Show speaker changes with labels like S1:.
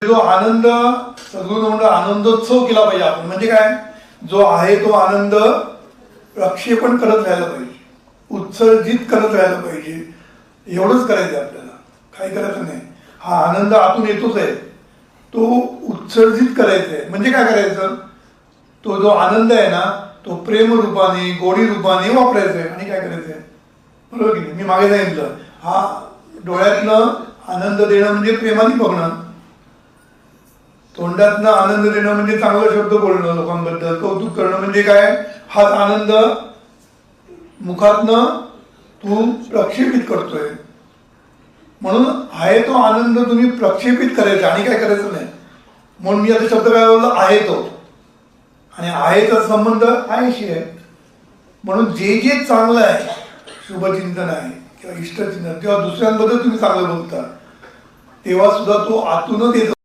S1: जो आनंद सद्गुरू म्हणतो आनंदोत्सव केला पाहिजे आपण. म्हणजे काय, जो आहे तो आनंद प्रक्षेपण करत राहायला पाहिजे, उत्सर्जित करत राहायला पाहिजे. एवढंच करायचं आपल्याला, काही करायचं नाही. हा आनंद आतून येतोच आहे, तो उत्सर्जित करायचा आहे. म्हणजे काय करायचं, तो जो आनंद आहे ना तो प्रेम रूपाने गोडी रूपाने वापरायचा आहे. आणि काय करायचं आहे, बरोबर की नाही. मी मागे सांगितलं, हा डोळ्यातनं आनंद देणं म्हणजे प्रेमाने बघणं, तोंडातनं आनंद देणं म्हणजे चांगलं शब्द बोलणं, लोकांबद्दल कौतुक करणं. म्हणजे काय, हा आनंद मुखातनं तू प्रक्षेपित करतोय. म्हणून आहे तो आनंद तुम्ही प्रक्षेपित करायचा आणि काय करायचं नाही. म्हणून मी आता शब्द काय बोललो, आहे तो. आणि आहेचा संबंध आहेशी आहे. म्हणून जे जे चांगलं आहे, शुभचिंतन आहे किंवा इष्टचिंतन, तेव्हा दुसऱ्यांबद्दल तुम्ही चांगलं बोलता, तेव्हा सुद्धा तो आतूनच येतो.